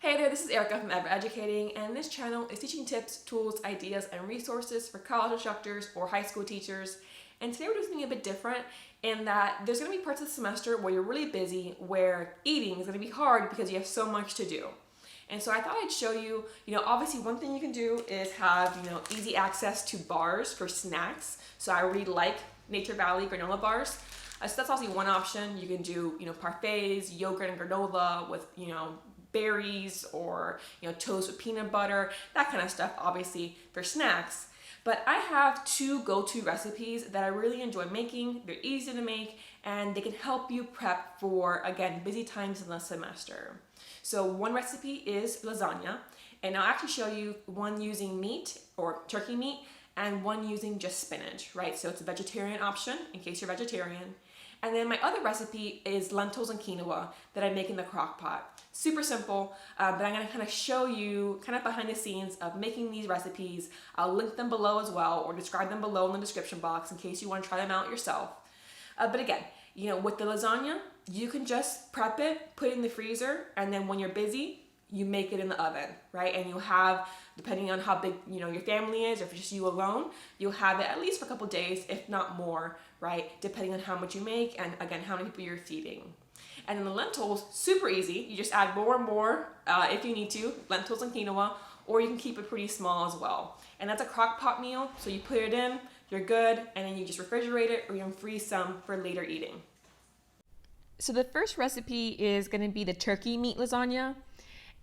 Hey there, this is Erica from Ever Educating, and this channel is teaching tips, tools, ideas, and resources for college instructors or high school teachers. And today we're doing something a bit different in that there's going to be parts of the semester where you're really busy, where eating is going to be hard because you have so much to do. And so I thought I'd show you, obviously one thing you can do is have, easy access to bars for snacks. So I really like Nature Valley granola bars. So that's obviously one option. You can do, parfaits, yogurt and granola with, berries or toast with peanut butter, that kind of stuff, obviously for snacks. But I have two go-to recipes that I really enjoy making. They're easy to make and they can help you prep for, again, busy times in the semester. So one recipe is lasagna, and I'll actually show you one using meat or turkey meat and one using just spinach, right? So it's a vegetarian option in case you're vegetarian. And then my other recipe is lentils and quinoa that I make in the crock pot. Super simple, but I'm gonna kind of show you kind of behind the scenes of making these recipes. I'll link them below as well or describe them below in the description box in case you wanna try them out yourself. But again, with the lasagna, you can just prep it, put it in the freezer, and then when you're busy, you make it in the oven, right? And you have, depending on how big your family is, or if it's just you alone, you'll have it at least for a couple days, if not more, right? Depending on how much you make and again, how many people you're feeding. And then the lentils, super easy. You just add more and more if you need to, lentils and quinoa, or you can keep it pretty small as well. And that's a crock pot meal, so you put it in, you're good, and then you just refrigerate it or you can freeze some for later eating. So the first recipe is gonna be the turkey meat lasagna.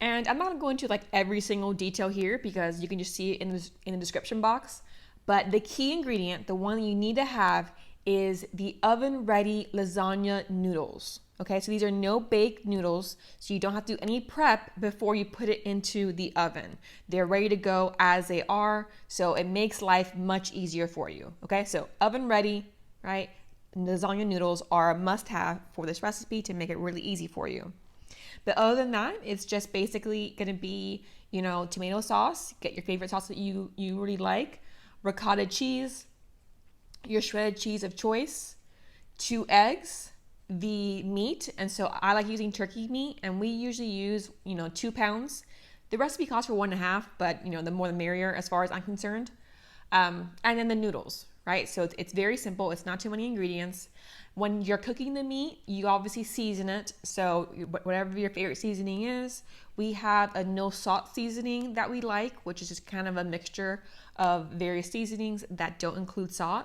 And I'm not going to go into like every single detail here because you can just see it in the description box. But the key ingredient, the one you need to have, is the oven-ready lasagna noodles. Okay, so these are no-bake noodles, so you don't have to do any prep before you put it into the oven. They're ready to go as they are, so it makes life much easier for you. Okay, so oven-ready, right? Lasagna noodles are a must-have for this recipe to make it really easy for you. But other than that, it's just basically going to be, tomato sauce. Get your favorite sauce that you really like. Ricotta cheese, your shredded cheese of choice, 2 eggs, the meat. And so I like using turkey meat, and we usually use, 2 pounds. The recipe calls for 1.5, but, the more the merrier as far as I'm concerned. And then the noodles, right? So it's very simple. It's not too many ingredients. When you're cooking the meat, you obviously season it. So whatever your favorite seasoning is, we have a no salt seasoning that we like, which is just kind of a mixture of various seasonings that don't include salt.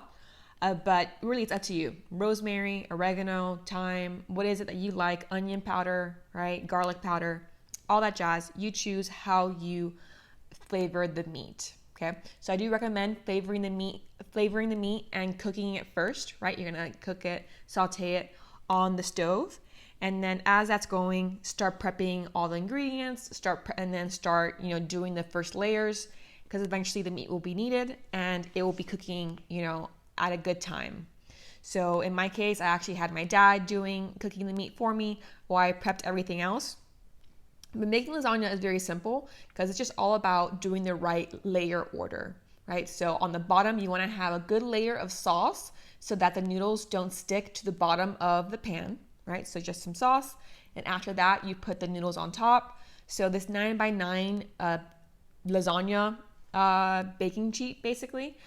But really it's up to you. Rosemary, oregano, thyme, what is it that you like? Onion powder, right? Garlic powder, all that jazz. You choose how you flavor the meat. Okay, so I do recommend flavoring the meat and cooking it first, right? You're gonna cook it, saute it on the stove, and then as that's going, start prepping all the ingredients. Start doing the first layers because eventually the meat will be needed and it will be cooking, at a good time. So in my case, I actually had my dad cooking the meat for me while I prepped everything else. But making lasagna is very simple because it's just all about doing the right layer order, right? So on the bottom, you want to have a good layer of sauce so that the noodles don't stick to the bottom of the pan, right? So just some sauce. And after that, you put the noodles on top. So this 9x9 lasagna baking sheet basically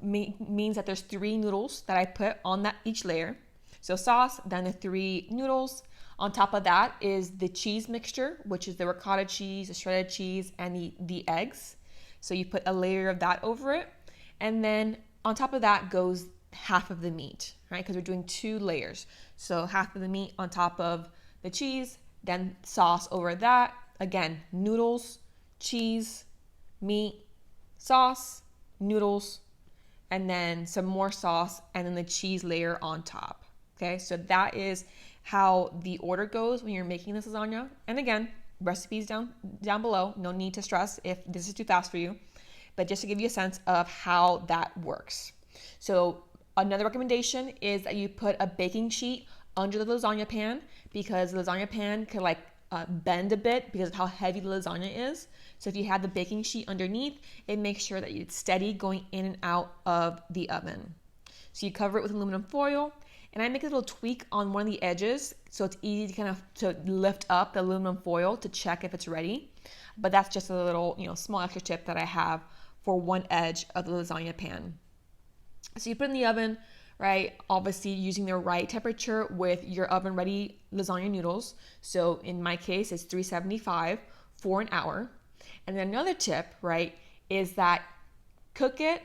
means that there's 3 noodles that I put on that each layer. So sauce, then the 3 noodles. On top of that is the cheese mixture, which is the ricotta cheese, the shredded cheese, and the eggs. So you put a layer of that over it. And then on top of that goes half of the meat, right? Because we're doing 2 layers. So half of the meat on top of the cheese, then sauce over that. Again, noodles, cheese, meat, sauce, noodles, and then some more sauce, and then the cheese layer on top. Okay, so that is how the order goes when you're making this lasagna. And again, recipes down below. No need to stress if this is too fast for you, but just to give you a sense of how that works. So another recommendation is that you put a baking sheet under the lasagna pan because the lasagna pan can bend a bit because of how heavy the lasagna is. So if you have the baking sheet underneath, it makes sure that it's steady going in and out of the oven. So you cover it with aluminum foil. and I make a little tweak on one of the edges so it's easy to kind of to lift up the aluminum foil to check if it's ready. But that's just a little, small extra tip that I have for one edge of the lasagna pan. So you put it in the oven, right? Obviously using the right temperature with your oven ready lasagna noodles. So in my case, it's 375 for an hour. And then another tip, right, is that cook it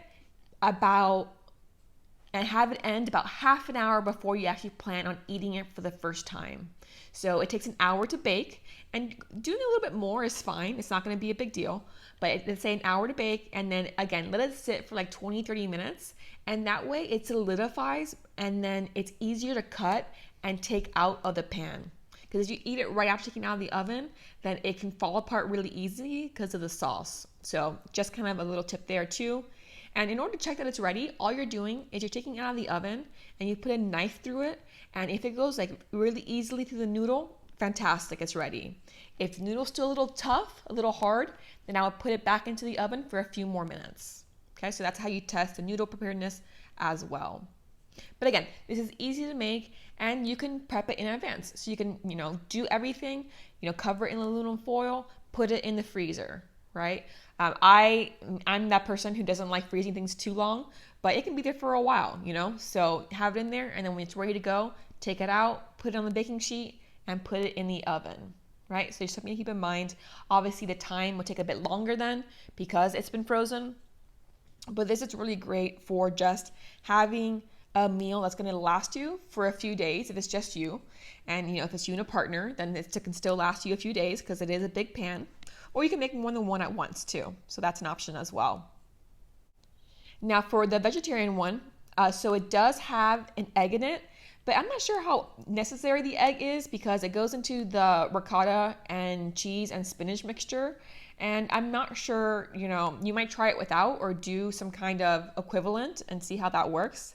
and have it end about half an hour before you actually plan on eating it for the first time. So it takes an hour to bake, and doing a little bit more is fine. It's not going to be a big deal, but let's say an hour to bake, and then again, let it sit for like 20-30 minutes, and that way it solidifies, and then it's easier to cut and take out of the pan. Because if you eat it right after taking it out of the oven, then it can fall apart really easily because of the sauce. So just kind of a little tip there too. And in order to check that it's ready, all you're doing is you're taking it out of the oven and you put a knife through it. And if it goes like really easily through the noodle, fantastic, it's ready. If the noodle's still a little tough, a little hard, then I would put it back into the oven for a few more minutes. Okay, so that's how you test the noodle preparedness as well. But again, this is easy to make, and you can prep it in advance. So you can, do everything, cover it in aluminum foil, put it in the freezer, right? I'm that person who doesn't like freezing things too long, but it can be there for a while, So have it in there, and then when it's ready to go, take it out, put it on the baking sheet, and put it in the oven, right? So just something to keep in mind. Obviously, the time will take a bit longer then because it's been frozen, but this is really great for just having a meal that's going to last you for a few days if it's just you. And if it's you and a partner, then it can still last you a few days because it is a big pan. Or you can make more than one at once too. So that's an option as well. Now for the vegetarian one, so it does have an egg in it, but I'm not sure how necessary the egg is because it goes into the ricotta and cheese and spinach mixture. And I'm not sure, you might try it without or do some kind of equivalent and see how that works.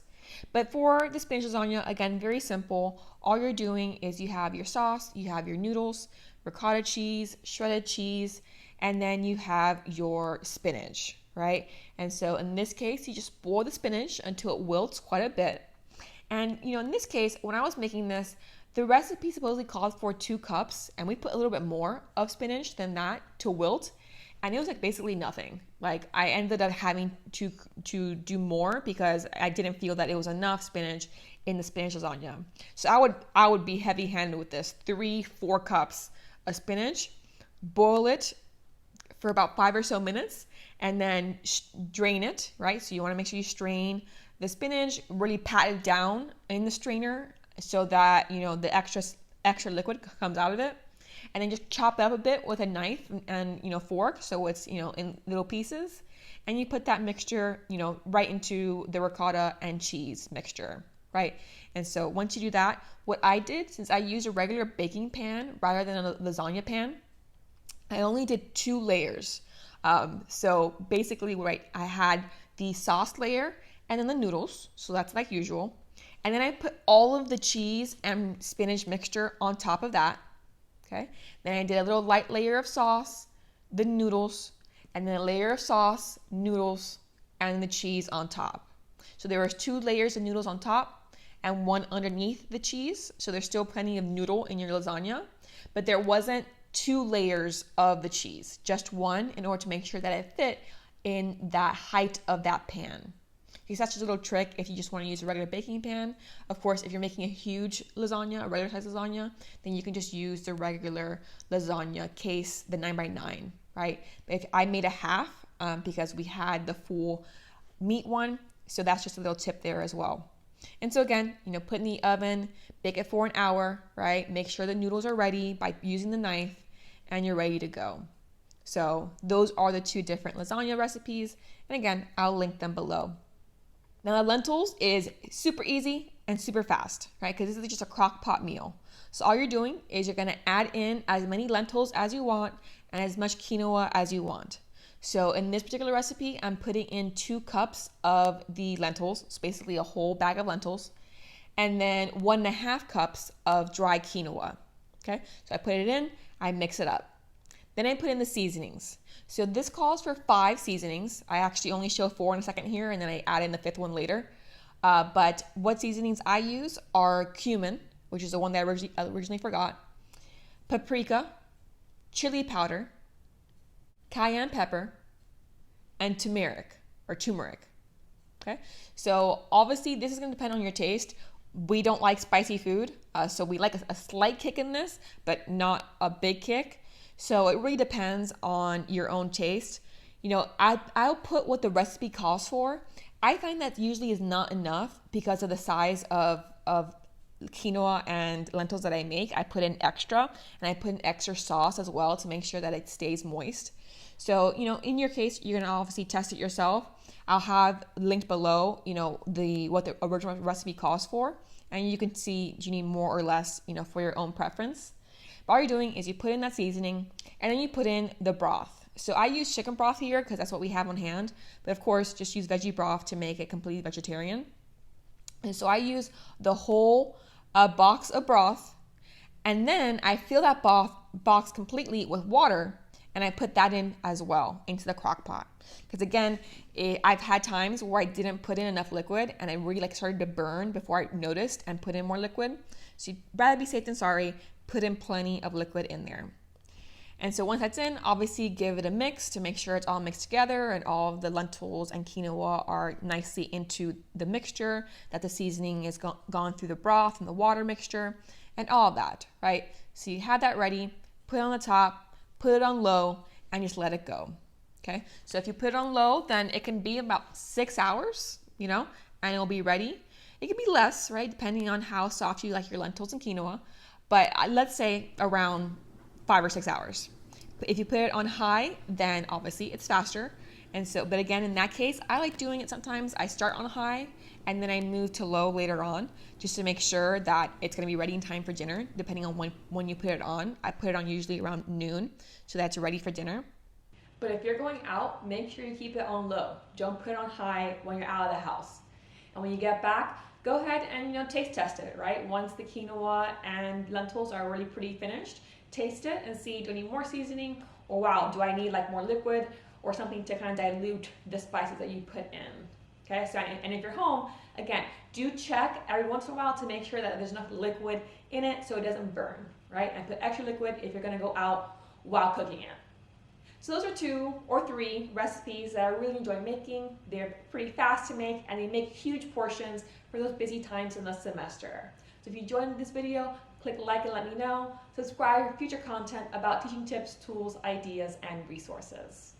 But for the spinach lasagna, again, very simple. All you're doing is you have your sauce, you have your noodles, ricotta cheese, shredded cheese, and then you have your spinach, right? And so in this case, you just boil the spinach until it wilts quite a bit. And, in this case, when I was making this, the recipe supposedly called for 2 cups, and we put a little bit more of spinach than that to wilt. And it was like basically nothing. Like I ended up having to do more because I didn't feel that it was enough spinach in the spinach lasagna. So I would be heavy-handed with this. 3-4 cups of spinach, boil it for about 5 or so minutes, and then drain it, right? So you want to make sure you strain the spinach, really pat it down in the strainer so that, the extra liquid comes out of it. And then just chop it up a bit with a knife and fork so it's in little pieces, and you put that mixture right into the ricotta and cheese mixture, right? And so once you do that, what I did, since I used a regular baking pan rather than a lasagna pan, I only did 2 layers. So basically, right, I had the sauce layer and then the noodles, so that's like usual, and then I put all of the cheese and spinach mixture on top of that. Okay, then I did a little light layer of sauce, the noodles, and then a layer of sauce, noodles, and the cheese on top. So there was 2 layers of noodles on top and 1 underneath the cheese. So there's still plenty of noodle in your lasagna, but there wasn't 2 layers of the cheese, just 1 in order to make sure that it fit in that height of that pan. Because that's just a little trick if you just want to use a regular baking pan. Of course, if you're making a huge lasagna, a regular size lasagna, then you can just use the regular lasagna case, the 9x9, right? But if I made a half because we had the full meat one, so that's just a little tip there as well. And so again, put in the oven, bake it for an hour, right? Make sure the noodles are ready by using the knife, and you're ready to go. So those are the 2 different lasagna recipes. And again, I'll link them below. Now the lentils is super easy and super fast, right? Because this is just a crock pot meal. So all you're doing is you're gonna add in as many lentils as you want and as much quinoa as you want. So in this particular recipe, I'm putting in 2 cups of the lentils, so basically a whole bag of lentils, and then 1.5 cups of dry quinoa, okay? So I put it in, I mix it up. Then I put in the seasonings. So this calls for 5 seasonings. I actually only show 4 in a second here, and then I add in the 5th one later. But what seasonings I use are cumin, which is the one that I originally forgot, paprika, chili powder, cayenne pepper, and turmeric. Okay, so obviously this is going to depend on your taste. We don't like spicy food, so we like a slight kick in this, but not a big kick. So it really depends on your own taste. You know, I'll put what the recipe calls for. I find that usually is not enough because of the size of quinoa and lentils that I make. I put in extra, and I put in extra sauce as well to make sure that it stays moist. So, you know, in your case, you're gonna obviously test it yourself. I'll have linked below, you know, what the original recipe calls for, and you can see you need more or less, you know, for your own preference. But all you're doing is you put in that seasoning, and then you put in the broth. So I use chicken broth here because that's what we have on hand, but of course, just use veggie broth to make it completely vegetarian. And so I use the whole box of broth, and then I fill that box completely with water, and I put that in as well into the crock pot. Because again, I've had times where I didn't put in enough liquid, and I really started to burn before I noticed and put in more liquid. So you'd rather be safe than sorry, put in plenty of liquid in there. And so once that's in, obviously give it a mix to make sure it's all mixed together and all of the lentils and quinoa are nicely into the mixture, that the seasoning is gone through the broth and the water mixture and all of that, right? So you have that ready, put it on the top, put it on low, and just let it go, okay? So if you put it on low, then it can be about 6 hours, you know, and it'll be ready. It could be less, right, depending on how soft you like your lentils and quinoa, but let's say around 5 or 6 hours. If you put it on high, then obviously it's faster. And so, but again, in that case, I like doing it sometimes. I start on high and then I move to low later on just to make sure that it's going to be ready in time for dinner, depending on when you put it on. I put it on usually around noon so that it's ready for dinner. But if you're going out, make sure you keep it on low. Don't put it on high when you're out of the house. And when you get back, go ahead and, you know, taste test it, right? Once the quinoa and lentils are already pretty finished, taste it and see, do I need more seasoning? Or wow, do I need like more liquid or something to kind of dilute the spices that you put in? Okay, so, and if you're home, again, do check every once in a while to make sure that there's enough liquid in it so it doesn't burn, right? And put extra liquid if you're gonna go out while cooking it. So those are 2 or 3 recipes that I really enjoy making. They're pretty fast to make and they make huge portions for those busy times in the semester. So if you enjoyed this video, click like and let me know. Subscribe for future content about teaching tips, tools, ideas, and resources.